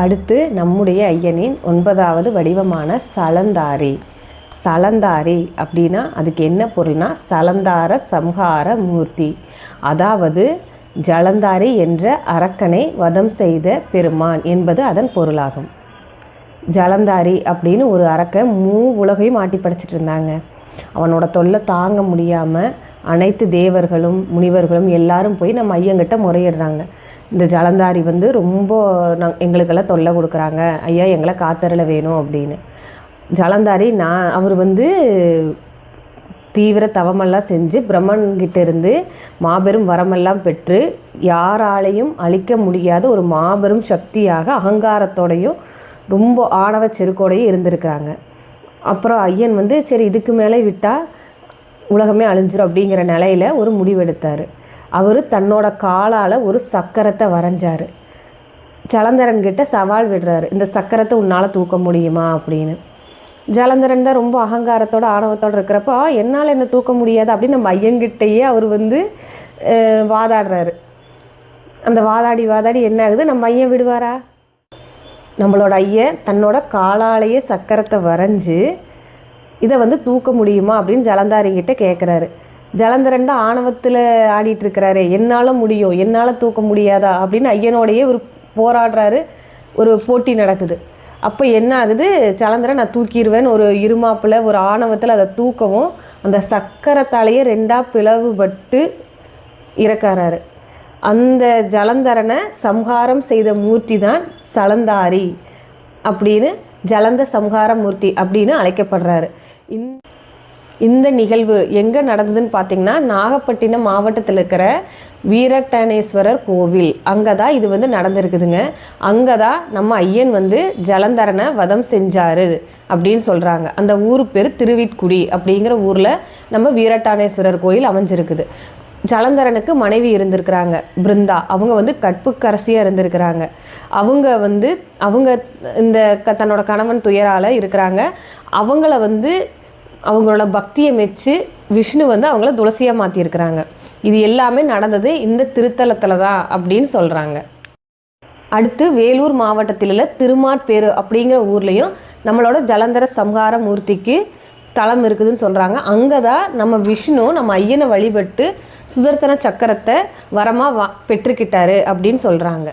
அடுத்து நம்முடைய ஐயனின் 9வது வடிவமான சலந்தாரி. சலந்தாரி அப்படின்னா அதுக்கு என்ன பொருள்னா சலந்தார சம்ஹார மூர்த்தி, அதாவது ஜலந்தாரி என்ற அரக்கனை வதம் செய்த பெருமான் என்பது அதன் பொருளாகும். ஜலந்தாரி அப்படின்னு ஒரு அரக்கன் உலகையும் ஆட்டி படைச்சிட்டு இருந்தாங்க. அவனோட தொல்லை தாங்க முடியாமல் அனைத்து தேவர்களும் முனிவர்களும் எல்லாரும் போய் நம்ம ஐயங்கிட்ட முறையிடுறாங்க. இந்த ஜலந்தாரி ரொம்ப எங்களுக்கெல்லாம் தொல்லை கொடுக்குறாங்க, ஐயா எங்களை காத்தருள வேணும் அப்படின்னு. ஜலந்தாரி அவர் தீவிர தவமெல்லாம் செஞ்சு பிரம்மன்கிட்ட இருந்து மாபெரும் வரமெல்லாம் பெற்று யாராலையும் அழிக்க முடியாத ஒரு மாபெரும் சக்தியாக அகங்காரத்தோடையும் ரொம்ப ஆணவ செருக்கோடையும் இருந்திருக்கிறாங்க. அப்புறம் ஐயன் சரி இதுக்கு மேலே விட்டால் உலகமே அழிஞ்சிரும் அப்படிங்கிற நிலையில் ஒரு முடிவெடுத்தார். அவர் தன்னோட காலால் ஒரு சக்கரத்தை வரைஞ்சார். ஜலந்தரன்கிட்ட சவால் விடுறாரு, இந்த சக்கரத்தை உன்னால் தூக்க முடியுமா அப்படின்னு. ஜலந்தரன் தான் ரொம்ப அகங்காரத்தோடு ஆணவத்தோடு இருக்கிறப்போ என்னால் என்ன தூக்க முடியாது அப்படின்னு நம்ம ஐயங்கிட்டையே அவர் வாதாடுறாரு. அந்த வாதாடி என்ன ஆகுது, நம்ம ஐயன் விடுவாரா? நம்மளோட ஐயன் தன்னோட காலாலேயே சக்கரத்தை வரைஞ்சி இதை தூக்க முடியுமா அப்படின்னு ஜலந்தாரிங்கிட்ட கேட்குறாரு. ஜலந்தரன் தான் ஆணவத்தில் ஆடிட்டுருக்கிறாரு, என்னால் முடியும், என்னால் தூக்க முடியாதா அப்படின்னு ஐயனோடையே ஒரு போராடுறாரு. ஒரு போட்டி நடக்குது. அப்போ என்ன ஆகுது, ஜலந்தரன் நான் தூக்கிடுவேன் ஒரு இருமாப்பில் ஒரு ஆணவத்தில் அதை தூக்கவும் அந்த சக்கரத்தாலேயே 2ஆக பிளவுபட்டு இறக்காராரு. அந்த ஜலந்தரனை சம்ஹாரம் செய்த மூர்த்தி தான் சலந்தாரி அப்படின்னு ஜலந்த சம்ஹார மூர்த்தி அப்படின்னு அழைக்கப்படுறாரு. இந்த நிகழ்வு எங்கே நடந்ததுன்னு பார்த்திங்கன்னா நாகப்பட்டினம் மாவட்டத்தில் இருக்கிற வீரட்டனேஸ்வரர் கோவில், அங்கே தான் இது நடந்திருக்குதுங்க. அங்கே தான் நம்ம ஐயன் ஜலந்தரனை வதம் செஞ்சார் அப்படின்னு சொல்கிறாங்க. அந்த ஊர் பேர் திருவிட்குடி அப்படிங்கிற ஊரில் நம்ம வீரட்டனேஸ்வரர் கோயில் அமைஞ்சிருக்குது. ஜலந்தரனுக்கு மனைவி இருந்திருக்கிறாங்க பிருந்தா. அவங்க கற்புக்கரசியாக இருந்திருக்கிறாங்க. அவங்க இந்த தன்னோட கணவன் துயரால் இருக்கிறாங்க. அவங்கள அவங்களோட பக்தியை மெச்சு விஷ்ணு அவங்கள துளசியாக மாற்றியிருக்கிறாங்க. இது எல்லாமே நடந்தது இந்த திருத்தலத்தில் தான் அப்படின்னு சொல்கிறாங்க. அடுத்து வேலூர் மாவட்டத்தில் உள்ள திருமாட்பேரு அப்படிங்கிற ஊர்லேயும் நம்மளோட ஜலந்தர சம்ஹார மூர்த்திக்கு தலம் இருக்குதுன்னு சொல்கிறாங்க. அங்கே தான் நம்ம விஷ்ணு நம்ம ஐயனை வழிபட்டு சுதர்சன சக்கரத்தை வரமாக பெற்றுக்கிட்டாரு அப்படின்னு சொல்கிறாங்க.